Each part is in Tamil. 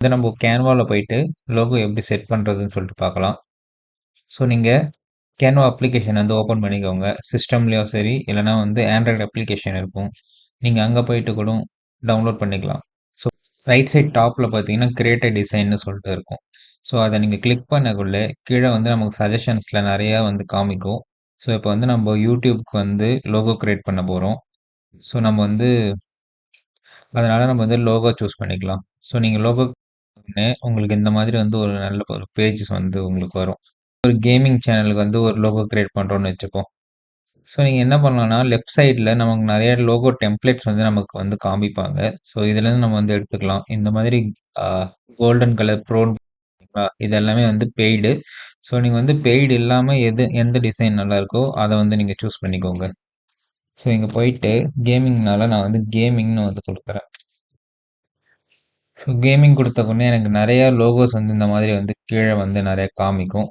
வந்து நம்ம கேன்வால போயிட்டு லோகோ எப்படி செட் பண்றதுன்னு சொல்லிட்டு பார்க்கலாம். ஸோ நீங்க கேன்வா அப்ளிகேஷன் வந்து ஓப்பன் பண்ணிக்கோங்க. சிஸ்டம்லயோ சரி, இல்லைனா வந்து ஆண்ட்ராய்டு அப்ளிகேஷன் இருக்கும். நீங்க அங்க போயிட்டு கூட டவுன்லோட் பண்ணிக்கலாம். ஸோ ரைட் சைட் டாப்ல பார்த்தீங்கன்னா, கிரியேட் எ டிசைன்னு சொல்லிட்டு இருக்கும். ஸோ அத நீங்க கிளிக் பண்ணக்குள்ளே கீழ வந்து நமக்கு சஜஷன்ஸ்ல நெறையா வந்து காமிக்கும். ஸோ இப்போ வந்து நம்ம யூடியூப்க்கு வந்து லோகோ கிரியேட் பண்ண போறோம். ஸோ நம்ம வந்து அதனால நம்ம வந்து லோகோ சூஸ் பண்ணிக்கலாம். ஸோ நீங்க லோகோ உங்களுக்கு இந்த மாதிரி வந்து ஒரு நல்ல ஒரு பேஜஸ் வந்து உங்களுக்கு வரும். ஒரு கேமிங் சேனலுக்கு வந்து ஒரு லோகோ கிரியேட் பண்றோம்னு வச்சுப்போம். ஸோ நீங்க என்ன பண்ணலாம்னா, லெஃப்ட் சைட்ல நமக்கு நெறைய லோகோ டெம்ப்ளேட்ஸ் வந்து நமக்கு வந்து காமிப்பாங்க. ஸோ இதுலேருந்து நம்ம வந்து எடுத்துக்கலாம். இந்த மாதிரி அ கோல்டன் கலர் ப்ரோன் இது எல்லாமே வந்து பெய்டு. ஸோ நீங்க வந்து பெய்டு இல்லாம எந்த டிசைன் நல்லாருக்கோ, அத வந்து நீங்க சூஸ் பண்ணிக்கோங்க. ஸோ இங்க போயிட்டு கேமிங்னால நான் வந்து கேமிங்ன்னு வந்து குடுக்குறேன். ஸோ கேமிங் குடுத்த உடனே எனக்கு நெறைய லோகோஸ் வந்து இந்த மாதிரி வந்து கீழ வந்து நெறைய காமிக்கும்.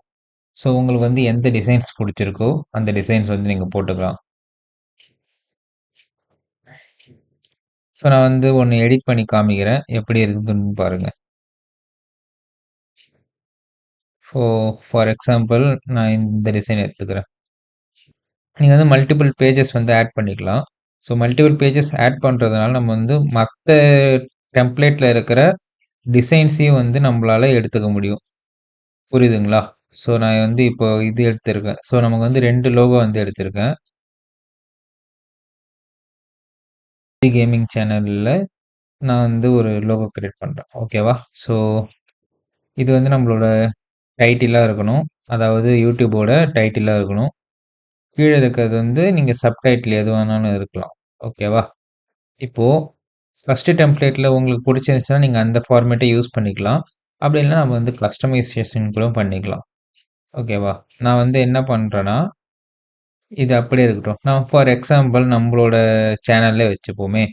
ஸோ உங்களுக்கு வந்து எந்த டிசைன்ஸ் புடிச்சிருக்கோ, அந்த டிசைன்ஸ் வந்து நீங்க போட்டுக்கலாம். ஸோ நான் வந்து ஒண்ணு எடிட் பண்ணி காமிக்கிறேன். எப்படி இருக்குதுன்னு பாருங்க. ஸோ ஃபார் எக்ஸாம்பிள் நான் இந்த டிசைன் எடுத்துக்கிறேன். நீங்க வந்து மல்டிபிள் பேஜஸ் வந்து ஆட் பண்ணிக்கலாம். ஸோ மல்டிபிள் பேஜஸ் ஆட் பண்றதுனால நம்ம வந்து மத்த டெம்ப்ளேட்ல இருக்கிற டிசைன்ஸையும் வந்து நம்பளால எடுத்துக்க முடியும். புரியுதுங்களா? ஸோ நான் வந்து இப்போ இது எடுத்திருக்கேன். ஸோ நமக்கு வந்து 2 லோகோ வந்து எடுத்திருக்கேன். கேமிங் சேனல்ல நான் வந்து ஒரு லோகோ கிரியேட் பண்றேன். ஓகேவா? ஸோ இது வந்து நம்மளோட டைட்டிலா இருக்கணும். அதாவது யூடியூபோட டைட்டிலா இருக்கணும். கீழ இருக்கிறது வந்து நீங்க சப்டைட்டில் எது வேணாலும் இருக்கலாம். ஓகேவா? இப்போ ஃபர்ஸ்ட் டெம்ப்ளேட்ல உங்களுக்கு புடிச்சிருந்துச்சுன்னா, நீங்க அந்த ஃபார்மேட்ட யூஸ் பண்ணிக்கலாம். அப்படி இல்லன்னா நம்ம வந்து கஸ்டமைசேஷன் கூட பண்ணிக்கலாம். ஓகேவா? நான் வந்து என்ன பண்றேன்னா, இது அப்படியே இருக்கட்டும். நான் ஃபார் எக்ஸாம்பிள் நம்பளோட சேனல்லே வச்சுப்போமே.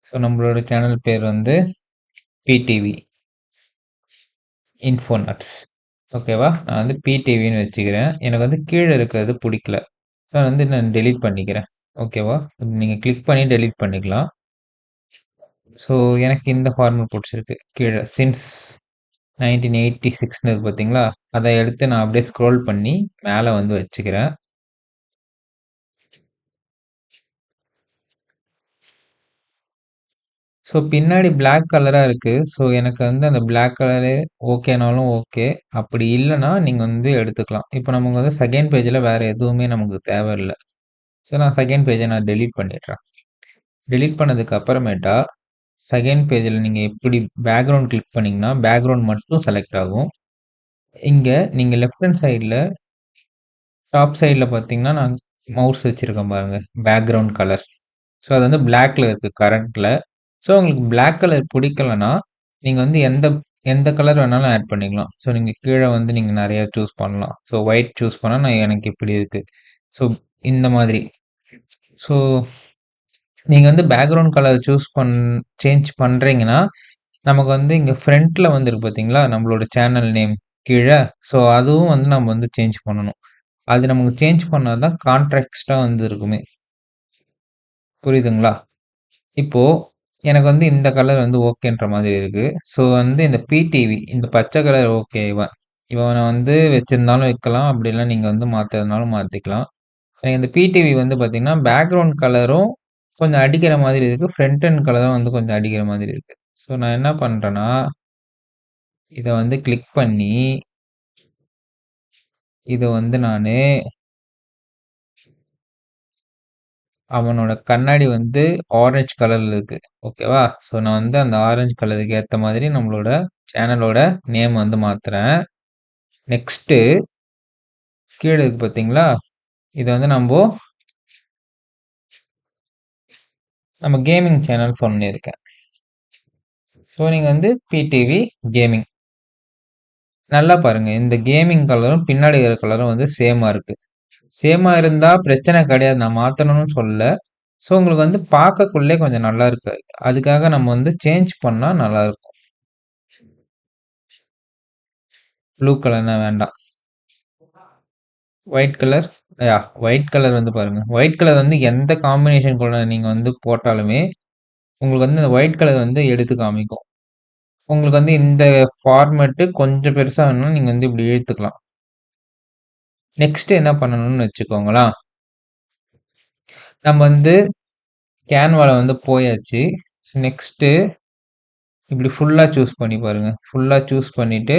ஸோ நம்மளோட சேனல் பேர் வந்து பிடிவி இன்ஃபோநட்ஸ். ஓகேவா? நான் வந்து பிடிவின்னு வச்சுக்கிறேன். எனக்கு வந்து கீழ இருக்கிறது புடிக்கல. ஸோ வந்து நான் டெலீட் பண்ணிக்கிறேன். ஓகேவா? நீங்க கிளிக் பண்ணி டெலீட் பண்ணிக்கலாம். ஸோ எனக்கு இந்த ஃபார்மேட் புடிச்சிருக்கு. கீழ சின்ஸ் 1986ன்னு இருக்கு பார்த்தீங்களா? அத எடுத்து நான் அப்படியே ஸ்க்ரோல் பண்ணி மேல வந்து வச்சுக்கிறேன். ஸோ பின்னாடி பிளாக் கலரா இருக்கு. ஸோ எனக்கு வந்து அந்த பிளாக் கலரே ஓகேனாலும் ஓகே. அப்படி இல்லன்னா, நீங்க வந்து எடுத்துக்கலாம். இப்ப நமக்கு வந்து செகண்ட் பேஜ்ல வேற எதுவுமே நமக்கு தேவையில்ல. ஸோ நான் செகண்ட் பேஜ நான் டெலீட் பண்ணிடுறேன். டெலீட் பண்ணதுக்கு அப்புறமேட்டா, செகண்ட் பேஜ்ல நீங்க எப்படி பேக்கிரவுண்ட் கிளிக் பண்ணீங்கன்னா, பேக்கிரவுண்ட் மட்டும் செலக்ட் ஆகும். இங்க நீங்க லெஃப்ட் ஹேண்ட் சைட்ல டாப் சைட்ல பார்த்தீங்கன்னா, நான் மவுஸ் வச்சிருக்கேன் பாருங்க. Background colour. ஸோ அது வந்து பிளாக்ல இருக்கு கரண்ட்ல. ஸோ உங்களுக்கு பிளாக் கலர் பிடிக்கலன்னா, நீங்க வந்து எந்த எந்த கலர் வேணாலும் ஆட் பண்ணிக்கலாம். ஸோ நீங்க கீழ வந்து நீங்க நெறைய சூஸ் பண்ணலாம். ஸோ ஒயிட் சூஸ் பண்ணா எனக்கு இப்படி இருக்கு. ஸோ இந்த மாதிரி. ஸோ நீங்க வந்து பேக்கிரவுண்ட் கலர் சேஞ்ச் பண்றீங்கன்னா, நமக்கு வந்து இங்க ஃப்ரண்ட்ல வந்து இருக்கு பார்த்தீங்களா? நம்மளோட சேனல் நேம் கீழ. ஸோ அதுவும் வந்து நம்ம வந்து சேஞ்ச் பண்ணணும். அது நமக்கு சேஞ்ச் பண்ணா தான் கான்ட்ராக்ஸ்ட்டா வந்து இருக்குமே. புரியுதுங்களா? இப்போ எனக்கு வந்து இந்த கலர் வந்து ஓகேன்ற மாதிரி இருக்கு. ஸோ வந்து இந்த பிடிவி இந்த பச்சை கலர் ஓகே இவன வந்து வச்சிருந்தாலும் வைக்கலாம். அப்படி இல்ல நீங்க வந்து மாத்துறதுனாலும் மாத்திக்கலாம். எனக்கு இந்த பிடிவி வந்து பார்த்தீங்கன்னா, பேக்கிரவுண்ட் கலரும் கொஞ்சம் அடிக்கிற மாதிரி இருக்கு. ஃப்ரண்ட் அண்ட் கலரும் வந்து கொஞ்சம் அடிக்கிற மாதிரி இருக்கு. ஸோ நான் என்ன பண்றேன்னா, இத வந்து கிளிக் பண்ணி, இத வந்து நானு அவனோட கண்ணாடி வந்து ஆரஞ்ச் கலர்ல இருக்கு. ஓகேவா? ஸோ நான் வந்து அந்த ஆரஞ்ச் கலருக்கு ஏத்த மாதிரி நம்மளோட சேனலோட நேம் வந்து மாத்துறேன். நெக்ஸ்ட்டு கீழ இருக்கு பார்த்தீங்களா? இத வந்து நம்ம கேமிங் சேனல் சொல்லியிருக்கேன். ஸோ நீங்க வந்து பிடிவி கேமிங். நல்லா பாருங்க. இந்த கேமிங் கலரும் பின்னாடி இருக்கிற கலரும் வந்து சேமா இருக்கு. சேமா இருந்தா பிரச்சனை கிடையாது. நான் மாத்தணும்னு சொல்லல. ஸோ உங்களுக்கு வந்து பார்க்கக்குள்ளே கொஞ்சம் நல்லா இருக்கு. அதுக்காக நம்ம வந்து சேஞ்ச் பண்ணா நல்லாருக்கும். ப்ளூ கலர்னா வேண்டாம். ஒயிட் கலர் ஒயிட் கலர் வந்து பாருங்க. ஒயிட் கலர் வந்து எந்த காம்பினேஷன் கூட நீங்க வந்து போட்டாலுமே, உங்களுக்கு வந்து இந்த ஒயிட் கலர் வந்து எடுத்து காமிக்கும். உங்களுக்கு வந்து இந்த ஃபார்மேட்டு கொஞ்சம் பெருசா வேணும்னா நீங்க வந்து இப்படி இழுத்துக்கலாம். நெக்ஸ்ட் என்ன பண்ணணும்னு வச்சுக்கோங்களேன். நம்ம வந்து கேன்வால வந்து போயாச்சு. நெக்ஸ்ட்டு இப்படி ஃபுல்லா சூஸ் பண்ணி பாருங்க. ஃபுல்லா சூஸ் பண்ணிட்டு,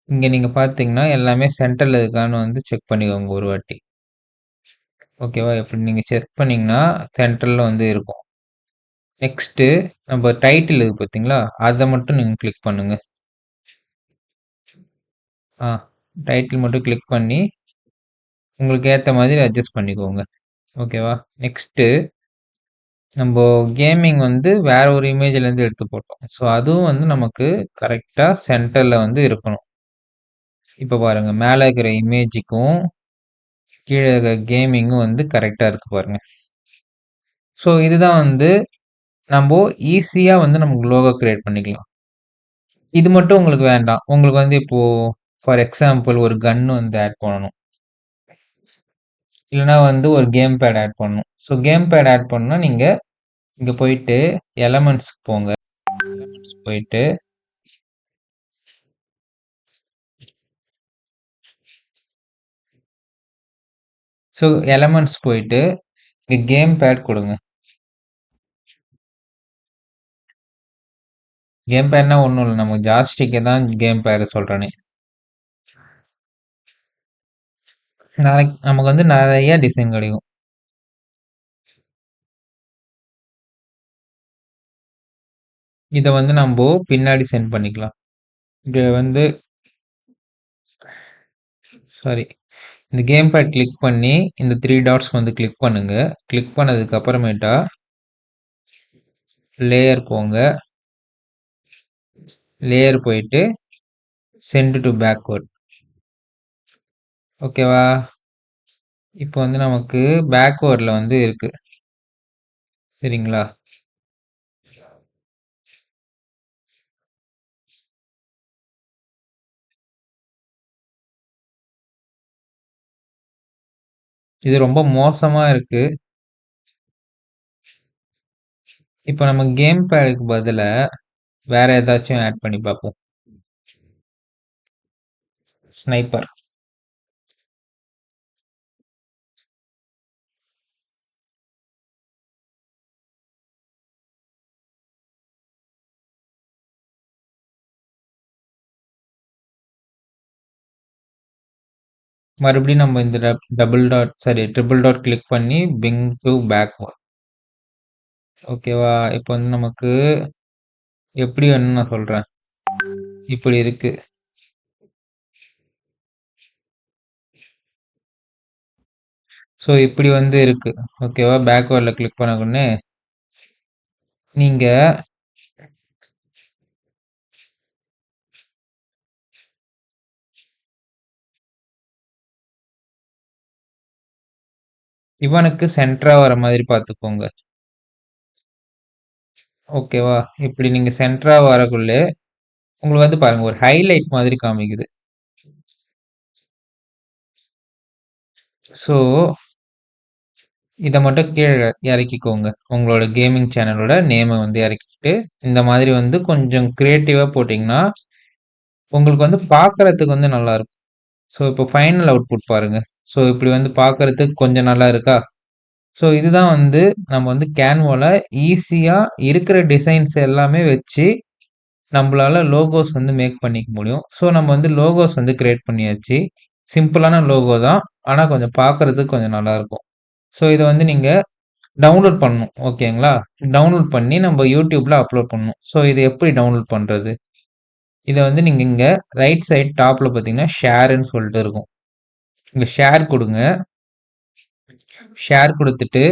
இங்க நீங்க பார்த்தீங்கன்னா, எல்லாமே சென்டர்ல இருக்கான்னு வந்து செக் பண்ணிக்கோங்க ஒரு வாட்டி. ஓகேவா? இப்படி நீங்க செக் பண்ணீங்கன்னா, சென்டர்ல வந்து இருக்கும். நெக்ஸ்ட்டு நம்ம டைட்டில் இருக்கு பார்த்தீங்களா? அத மட்டும் நீங்க கிளிக் பண்ணுங்க. ஆ டைட்டில் மட்டும் கிளிக் பண்ணி, உங்களுக்கு ஏத்த மாதிரி அட்ஜஸ்ட் பண்ணிக்கோங்க. ஓகேவா? நெக்ஸ்ட்டு நம்ப கேமிங் வந்து வேற ஒரு இமேஜ்லேருந்து எடுத்து போட்டோம். ஸோ, அதுவும் வந்து நமக்கு கரெக்ட்டா சென்டர்ல வந்து இருக்கணும். இப்ப பாருங்க, மேல இருக்கிற இமேஜுக்கும், கீழ இருக்கிற கேமிங்கும் வந்து கரெக்ட்டா இருக்கு பாருங்க. ஸோ, இதுதான் வந்து நம்போ ஈஸியா வந்து நமக்கு லோகோ கிரியேட் பண்ணிக்கலாம். இது மட்டும் உங்களுக்கு வேண்டாம். உங்களுக்கு வந்து இப்போ ஃபார் எக்ஸாம்பிள் ஒரு கன் வந்து ஆட் பண்ணணும். இல்லன்னா வந்து ஒரு கேம் பேட் ஆட் பண்ணணும். ஸோ, கேம் பேட் ஆட் பண்ணணும்னா நீங்க இங்க போயிட்டு எலமென்ட்ஸ்க்கு போங்க. எலமென்ட்ஸ் போயிட்டு ஸோ, எலமென்ட்ஸ் போயிட்டு இங்க கேம் பேட் குடுங்க. கேம் பேட்னா ஒண்ணும் இல்ல. நம்ம ஜாய்ஸ்டிக்க தான் கேம் பேட் சொல்றேனே. நமக்கு வந்து நெறைய டிசைன் கிடைக்கும். இத வந்து நம்போ பின்னாடி சென்ட் பண்ணிக்கலாம். இங்க வந்து சாரி. இந்த கேம் பேட் கிளிக் பண்ணி, இந்த 3 டாட்ஸ் வந்து கிளிக் பண்ணுங்க. கிளிக் பண்ணதுக்கு அப்புறமேட்டா லேயர் போங்க. லேயர் போயிட்டு சென்ட் டூ பேக்வர்ட். ஓகேவா? இப்போ வந்து நமக்கு பேக்வர்ட்ல வந்து இருக்கு. சரிங்களா? இது ரொம்ப மோசமா இருக்கு. இப்ப நம்ம கேம் பேடுக்கு பதிலா வேற ஏதாச்சும் ஆட் பண்ணி பார்ப்போம். ஸ்னைப்பர். மறுபடியும் நம்ம இந்த double dot sorry triple dot click பண்ணி பிங் டூ பேக்வர்ட். ஓகேவா? இப்போ வந்து நமக்கு எப்படி வேணும்னு நான் சொல்றேன். இப்படி இருக்கு. ஸோ இப்படி வந்து இருக்கு. ஓகேவா? பேக்வேர்ட்ல கிளிக் பண்ண உடனே நீங்க இவனுக்கு சென்டரா வர மாதிரி பார்த்துக்கோங்க. ஓகேவா? இப்படி நீங்க சென்டரா வரக்குள்ளே உங்களுக்கு வந்து பாருங்க ஒரு ஹைலைட் மாதிரி காமிக்குது. ஸோ இத மட்டும் கீழ இறக்கிக்கோங்க. உங்களோட கேமிங் சேனலோட நேம வந்து இறக்கிட்டு, இந்த மாதிரி வந்து கொஞ்சம் கிரியேட்டிவா போட்டீங்கன்னா, உங்களுக்கு வந்து பார்க்கறதுக்கு வந்து நல்லாருக்கும். ஸோ இப்போ ஃபைனல் அவுட்புட் பாருங்க. ஸோ இப்படி வந்து பார்க்கறதுக்கு கொஞ்சம் நல்லா இருக்கா? ஸோ இதுதான் வந்து நம்ம வந்து கேன்வால ஈஸியா இருக்கிற டிசைன்ஸ் எல்லாமே வச்சு, நம்பளால லோகோஸ் வந்து மேக் பண்ணிக்க முடியும். ஸோ நம்ம வந்து லோகோஸ் வந்து கிரியேட் பண்ணியாச்சு. சிம்பிளான லோகோ தான். ஆனா கொஞ்சம் பார்க்கறதுக்கு கொஞ்சம் நல்லாருக்கும். ஸோ இத வந்து நீங்க டவுன்லோட் பண்ணணும். ஓகேங்களா? டவுன்லோட் பண்ணி நம்ம YouTubeல அப்லோட் பண்ணணும். ஸோ இத எப்படி டவுன்லோட் பண்றது? இத வந்து நீங்க இங்க ரைட் சைட் டாப்ல பார்த்தீங்கன்னா, ஷேர்ன்னு சொல்லிட்டு இருக்கும். இங்க ஷேர் குடுங்க. ஷேர் குடுத்துட்டு,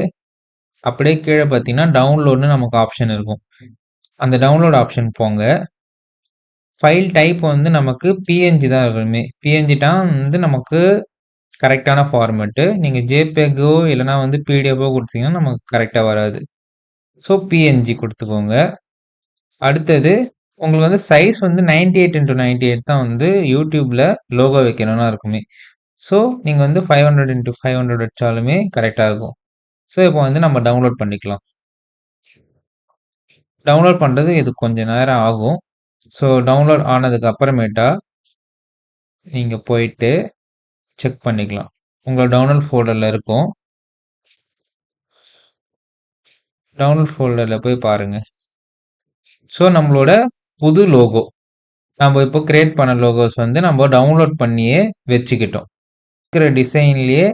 அப்படியே கீழ பார்த்தீங்கன்னா, டவுன்லோட்ன்னு நமக்கு ஆப்ஷன் இருக்கும். அந்த டவுன்லோட் ஆப்ஷன் போங்க. ஃபைல் டைப் வந்து நமக்கு பிஎன்ஜி தான் வருமே. பிஎன்ஜி தான் வந்து நமக்கு கரெக்ட்டான ஃபார்மேட்டு. நீங்க ஜேபிஇஜோ இல்லன்னா வந்து பிடிஎஃப்போ குடுத்தீங்கன்னா, நமக்கு கரெக்ட்டா வராது. ஸோ பிஎன்ஜி குடுத்துக்கோங்க. அடுத்தது உங்களுக்கு வந்து சைஸ் வந்து 98x98 தான் வந்து YouTubeல லோகோ வைக்கணும்னா இருக்குமே. ஸோ நீங்க வந்து 500x500 வச்சாலுமே கரெக்ட்டா இருக்கும். ஸோ இப்போ வந்து நம்ம டவுன்லோட் பண்ணிக்கலாம். டவுன்லோட் பண்றது இது கொஞ்சம் நேரம் ஆகும். ஸோ டவுன்லோட் ஆனதுக்கு அப்புறமேட்டா நீங்க போயிட்டு செக் பண்ணிக்கலாம். உங்களோட டவுன்லோட் ஃபோல்டர்ல இருக்கும். டவுன்லோட் ஃபோல்டர்ல போய் பாருங்க. ஸோ நம்மளோட புது லோகோ. நம்ம இப்போ கிரியேட் பண்ண லோகோஸ் வந்து நம்ம டவுன்லோட் பண்ணியே வச்சுக்கிட்டோம். இருக்கிற டிசைன்லயே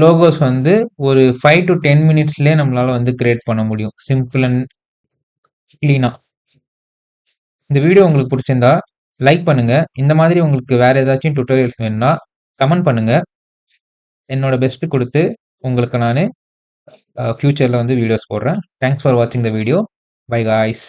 லோகோஸ் வந்து ஒரு 5 to 10 மினிட்ஸ்லயே நம்மளால வந்து கிரியேட் பண்ண முடியும். சிம்பிள் அண்ட் கிளீனா. இந்த வீடியோ உங்களுக்கு பிடிச்சிருந்தா லைக் பண்ணுங்க. இந்த மாதிரி உங்களுக்கு வேற ஏதாச்சும் டியூட்டோரியல்ஸ் வேணும்னா கமெண்ட் பண்ணுங்க. என்னோட பெஸ்ட் குடுத்து உங்களுக்கு நானு ஃபியூச்சர்ல வந்து வீடியோஸ் போடுறேன். தேங்க்ஸ் ஃபார் வாட்சிங் த வீடியோ. By guys.